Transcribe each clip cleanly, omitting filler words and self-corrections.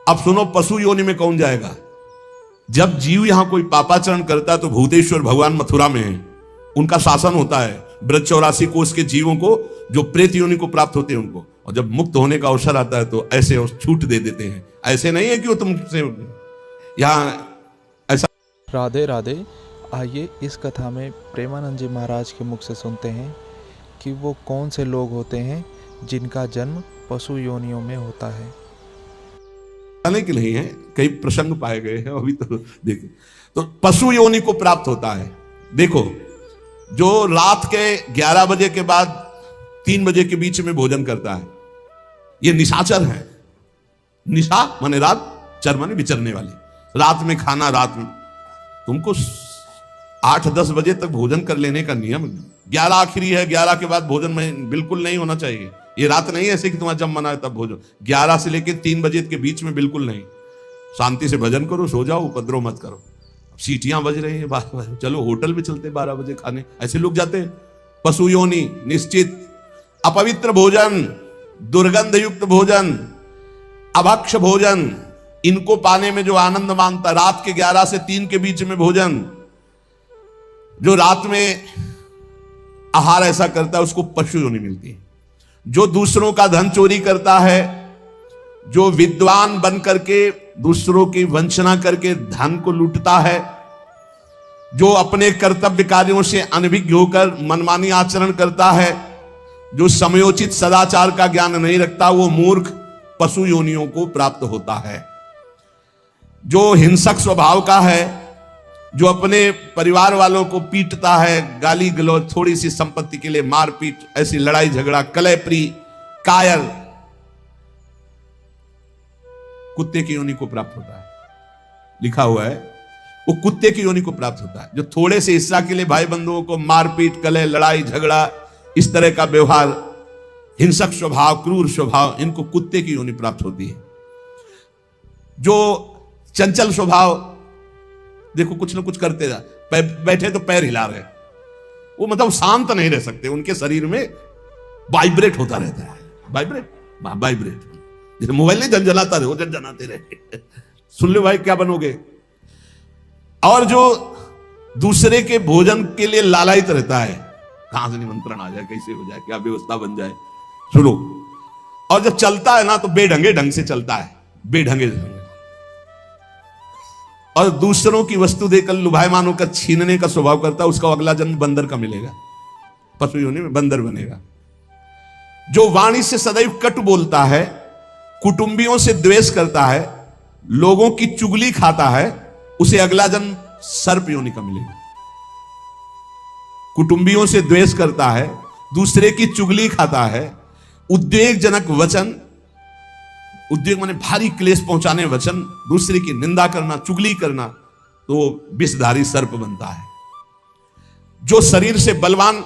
अब सुनो, पशु योनि में कौन जाएगा? जब जीव यहां कोई पापाचरण करता है तो भूतेश्वर भगवान मथुरा में है, उनका शासन होता है ब्रज 84 कोष के जीवों को, जो प्रेत योनि को प्राप्त होते हैं उनको, और जब मुक्त होने का अवसर आता है तो ऐसे छूट दे देते हैं। ऐसे नहीं है कि वो तुमसे यहां ऐसा। राधे राधे। आइए इस कथा में प्रेमानंद जी महाराज के मुख से सुनते हैं कि वो कौन से लोग होते हैं जिनका जन्म पशु योनियों में होता है। कि नहीं है, कई प्रसंग पाए गए हैं अभी तो देखिए। तो पशु योनि को प्राप्त होता है। देखो, जो रात के 11 बजे के बाद 3 बजे के बीच में भोजन करता है, ये निशाचर है। निशा माने रात, चर माने विचरने वाले। रात में खाना, रात में तुमको 8-10 बजे तक भोजन कर लेने का नियम। 11 आखिरी है, 11 के बाद भोजन में बिल्कुल नहीं होना चाहिए। ये रात नहीं है ऐसे कि तुम्हारा जब मना है तब भोजन। 11 से लेकर 3 बजे के बीच में बिल्कुल नहीं। शांति से भजन करो, सो जाओ, उपद्रव मत करो। सीटियां बज रही हैं 12 बजे, चलो होटल में चलते 12 बजे खाने, ऐसे लोग जाते हैं। पशु योनि निश्चित। अपवित्र भोजन, दुर्गंध युक्त भोजन, अभक्ष भोजन, इनको पाने में जो आनंद मानता, रात के 11 से 3 के बीच में भोजन, जो रात में आहार ऐसा करता है उसको पशु योनि मिलती है। जो दूसरों का धन चोरी करता है, जो विद्वान बन करके दूसरों की वंचना करके धन को लूटता है, जो अपने कर्तव्य कार्यों से अनभिज्ञ होकर मनमानी आचरण करता है, जो समयोचित सदाचार का ज्ञान नहीं रखता, वो मूर्ख पशु योनियों को प्राप्त होता है। जो हिंसक स्वभाव का है, जो अपने परिवार वालों को पीटता है, गाली गलौज, थोड़ी सी संपत्ति के लिए मारपीट, ऐसी लड़ाई झगड़ा, कलहप्रिय, कायर, कुत्ते की योनि को प्राप्त होता है। लिखा हुआ है वो कुत्ते की योनि को प्राप्त होता है। जो थोड़े से हिस्सा के लिए भाई बंधुओं को मारपीट, कलह, लड़ाई झगड़ा, इस तरह का व्यवहार, हिंसक स्वभाव, क्रूर स्वभाव, इनको कुत्ते की योनि प्राप्त होती है। जो चंचल स्वभाव, देखो कुछ ना कुछ करते जा, बैठे तो पैर हिला रहे, वो मतलब शांत नहीं रह सकते, उनके शरीर में वाइब्रेट होता रहता है। वाइब्रेट जैसे मोबाइल नहीं झंझनाता रहे, वो झंझनाते रहे। सुन लो भाई क्या बनोगे। और जो दूसरे के भोजन के लिए लालायित रहता है, कहां से निमंत्रण आ जाए, कैसे हो जाए, क्या व्यवस्था बन जाए, सुनो। और जब चलता है ना तो बेढंगे ढंग से चलता है, बेढंगे ढंग, और दूसरों की वस्तु देकर लुभायमान होकर छीनने का स्वभाव करता है, उसका अगला जन्म बंदर का मिलेगा, पशु योनि में बंदर बनेगा। जो वाणी से सदैव कटु बोलता है, कुटुंबियों से द्वेष करता है, लोगों की चुगली खाता है, उसे अगला जन्म सर्प योनि का मिलेगा। कुटुंबियों से द्वेष करता है, दूसरे की चुगली खाता है, उद्वेगजनक वचन, उद्वेग माने भारी क्लेश पहुंचाने वचन, दूसरे की निंदा करना, चुगली करना, तो विषधारी सर्प बनता है। जो शरीर से बलवान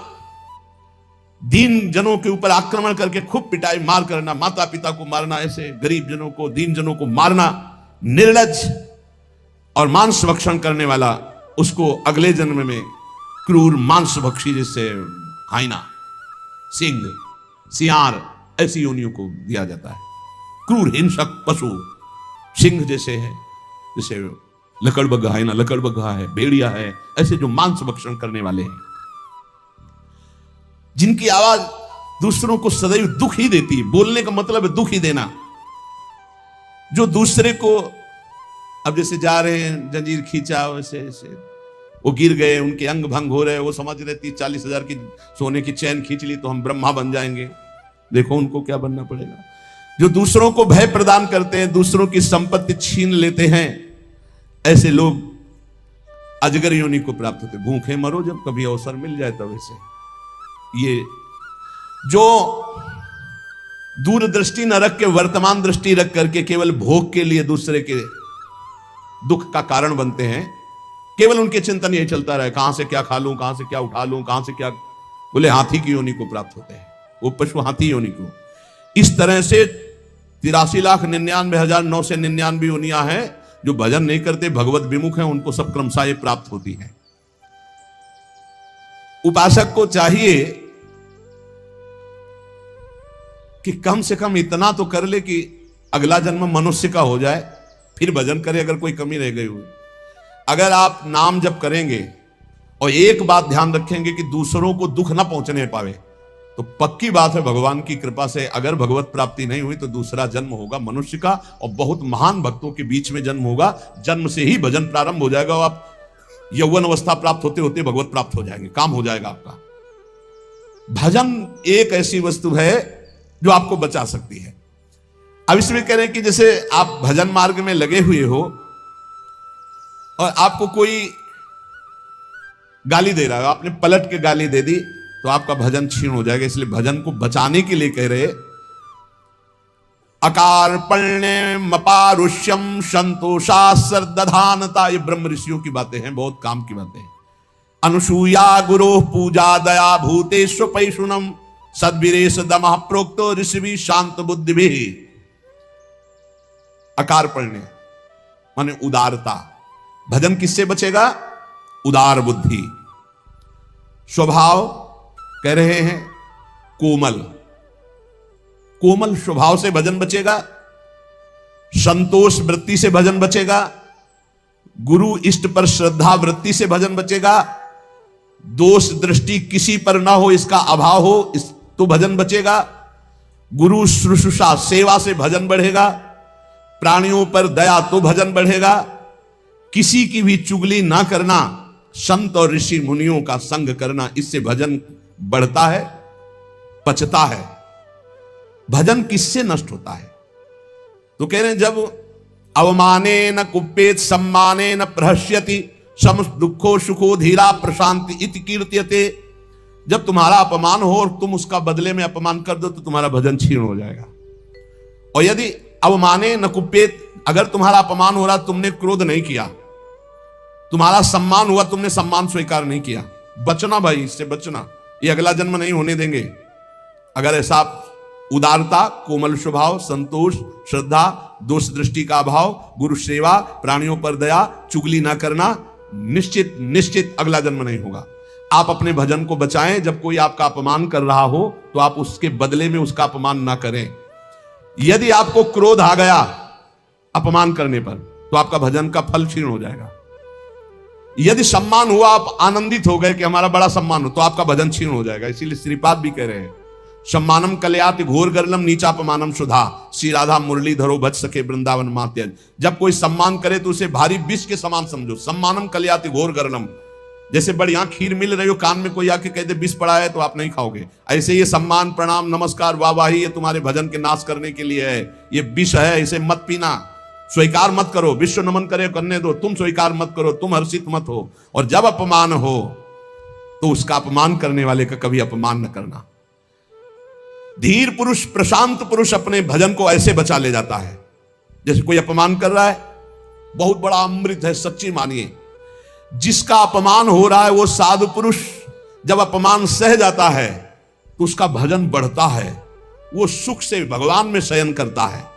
दीन जनों के ऊपर आक्रमण करके खूब पिटाई मार करना, माता पिता को मारना, ऐसे गरीब जनों को, दीन जनों को मारना, निर्लज्ज और मांस भक्षण करने वाला, उसको अगले जन्म में क्रूर मांस भक्षी, जैसे हाइना, सिंह, सियार, ऐसी योनियों को दिया जाता है। क्रूर हिंसक पशु, सिंह जैसे है, जैसे लकड़बग्घा है ना, लकड़बग्घा है, भेड़िया है, ऐसे जो मांस भक्षण करने वाले हैं, जिनकी आवाज दूसरों को सदैव दुख ही देती है। बोलने का मतलब है दुख ही देना। जो दूसरे को, अब जैसे जा रहे हैं, जंजीर खींचा, वैसे ऐसे वो गिर गए, उनके अंग भंग हो रहे, वो समझ रहे 30-40 हजार की सोने की चैन खींच ली तो हम ब्रह्मा बन जाएंगे। देखो उनको क्या बनना पड़ेगा। जो दूसरों को भय प्रदान करते हैं, दूसरों की संपत्ति छीन लेते हैं, ऐसे लोग अजगर योनि को प्राप्त होते। भूखे मरो जब कभी अवसर मिल जाए तब। ऐसे ये जो दूरदृष्टि न रख के वर्तमान दृष्टि रख करके केवल भोग के लिए दूसरे के दुख का कारण बनते हैं, केवल उनके चिंतन यही चलता रहे, कहां से क्या खा लूं, कहां से क्या उठा लूं, कहां से क्या, बोले हाथी की योनि को प्राप्त होते हैं, वो पशु हाथी योनि को। इस तरह से 83,99,999 योनियां हैं। जो भजन नहीं करते, भगवत विमुख हैं, उनको सब क्रमशः ये प्राप्त होती है। उपासक को चाहिए कि कम से कम इतना तो कर ले कि अगला जन्म मनुष्य का हो जाए, फिर भजन करे अगर कोई कमी रह गई हुई। अगर आप नाम जप करेंगे और एक बात ध्यान रखेंगे कि दूसरों को दुख ना पहुंचने पावे, तो पक्की बात है भगवान की कृपा से अगर भगवत प्राप्ति नहीं हुई तो दूसरा जन्म होगा मनुष्य का, और बहुत महान भक्तों के बीच में जन्म होगा। जन्म से ही भजन प्रारंभ हो जाएगा और आप यौवन अवस्था प्राप्त होते होते भगवत प्राप्त हो जाएंगे, काम हो जाएगा आपका। भजन एक ऐसी वस्तु है जो आपको बचा सकती है। अब इसमें कह रहे हैं कि जैसे आप भजन मार्ग में लगे हुए हो और आपको कोई गाली दे रहा है, आपने पलट के गाली दे दी तो आपका भजन क्षीण हो जाएगा। इसलिए भजन को बचाने के लिए कह रहे अकार्पण्यमपारुष्यम संतोषासर्दधानता, ये ब्रह्म ऋषियों की बातें हैं, बहुत काम की बातें हैं। अनुसूया गुरो पूजा दया भूतेश्व पैशुनम सद्वीरेश दमः प्रोक्तो ऋषि शांत बुद्धि भी। अकार्पण्य माने उदारता। भजन किससे बचेगा? उदार बुद्धि। स्वभाव कह रहे हैं कोमल, कोमल स्वभाव से भजन बचेगा। संतोष वृत्ति से भजन बचेगा। गुरु इष्ट पर श्रद्धा वृत्ति से भजन बचेगा। दोष दृष्टि किसी पर ना हो, इसका अभाव हो तो भजन बचेगा। गुरु शुश्रूषा सेवा से भजन बढ़ेगा। प्राणियों पर दया तो भजन बढ़ेगा। किसी की भी चुगली ना करना, संत और ऋषि मुनियों का संग करना, इससे भजन बढ़ता है, पचता है। भजन किससे नष्ट होता है? तो कह रहे हैं जब अवमाने न कुप्येत सम्माने न प्रहस्यति सम दुखो सुखो धीरा प्रशांति इति कीर्त्यते। जब तुम्हारा अपमान हो और तुम उसका बदले में अपमान कर दो तो तुम्हारा भजन क्षीण हो जाएगा। और यदि अवमाने न कुप्येत, अगर तुम्हारा अपमान हो रहा, तुमने क्रोध नहीं किया, तुम्हारा सम्मान हुआ, तुमने सम्मान स्वीकार नहीं किया, बचना भाई, इससे बचना, ये अगला जन्म नहीं होने देंगे। अगर ऐसा उदारता, कोमल स्वभाव, संतोष, श्रद्धा, दोष दृष्टि का अभाव, गुरु सेवा, प्राणियों पर दया, चुगली ना करना, निश्चित निश्चित अगला जन्म नहीं होगा। आप अपने भजन को बचाएं। जब कोई आपका अपमान कर रहा हो तो आप उसके बदले में उसका अपमान ना करें। यदि आपको क्रोध आ गया अपमान करने पर तो आपका भजन का फल क्षीण हो जाएगा। यदि सम्मान हुआ, आप आनंदित हो गए कि हमारा बड़ा सम्मान हो, तो आपका भजन क्षीण हो जाएगा। इसीलिए श्रीपाद भी कह रहे हैं सम्मानम कल्याति घोर गर्लम नीचापमानम सुधा, श्री राधा मुरली धरो भज सके वृंदावन मात्यज। जब कोई सम्मान करे तो उसे भारी विष के समान समझो। सम्मानम कल्याति घोर गर्लम, जैसे बढ़िया खीर मिल रही हो, कान में कोई आके कहते विष पड़ा है तो आप नहीं खाओगे, ऐसे ये सम्मान प्रणाम नमस्कार वाहवाही ये तुम्हारे भजन के नाश करने के लिए है, ये विष है, इसे मत पीना, स्वीकार मत करो। विश्व नमन करे करने दो, तुम स्वीकार मत करो, तुम हर्षित मत हो। और जब अपमान हो तो उसका अपमान करने वाले का कभी अपमान न करना। धीर पुरुष, प्रशांत पुरुष अपने भजन को ऐसे बचा ले जाता है। जैसे कोई अपमान कर रहा है, बहुत बड़ा अमृत है, सच्ची मानिए। जिसका अपमान हो रहा है वो साधु पुरुष जब अपमान सह जाता है तो उसका भजन बढ़ता है, वो सुख से भगवान में शयन करता है।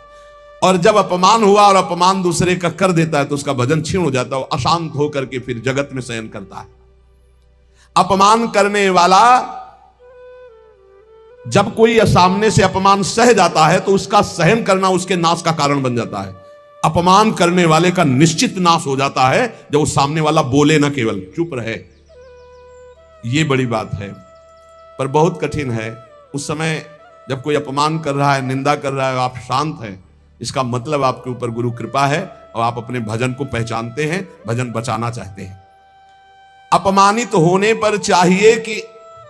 और जब अपमान हुआ और अपमान दूसरे का कर देता है तो उसका भजन क्षीण हो जाता है, वो अशांत होकर के फिर जगत में शयन करता है। अपमान करने वाला जब कोई सामने से अपमान सह जाता है तो उसका सहन करना उसके नाश का कारण बन जाता है। अपमान करने वाले का निश्चित नाश हो जाता है जब वो सामने वाला बोले ना, केवल चुप रहे। ये बड़ी बात है, पर बहुत कठिन है। उस समय जब कोई अपमान कर रहा है, निंदा कर रहा है, आप शांत हैं, इसका मतलब आपके ऊपर गुरु कृपा है और आप अपने भजन को पहचानते हैं, भजन बचाना चाहते हैं। अपमानित होने पर चाहिए कि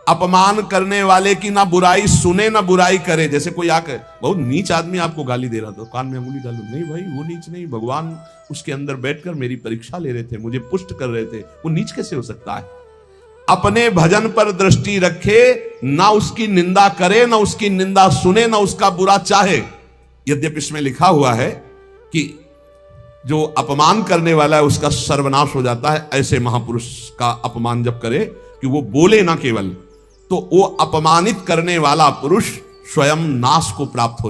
अपमान करने वाले की ना बुराई सुने ना बुराई करे। जैसे कोई आकर बहुत नीच आदमी आपको गाली दे रहा था, कान में अंगुली डालो, नहीं भाई वो नीच नहीं, भगवान उसके अंदर बैठकर मेरी परीक्षा ले रहे थे, मुझे पुष्ट कर रहे थे, वो नीच कैसे हो सकता है? अपने भजन पर दृष्टि रखे, ना उसकी निंदा करे, ना उसकी निंदा सुने, ना उसका बुरा चाहे। यद्यपि इसमें लिखा हुआ है कि जो अपमान करने वाला है उसका सर्वनाश हो जाता है। ऐसे महापुरुष का अपमान जब करे कि वो बोले ना केवल, तो वो अपमानित करने वाला पुरुष स्वयं नाश को प्राप्त हो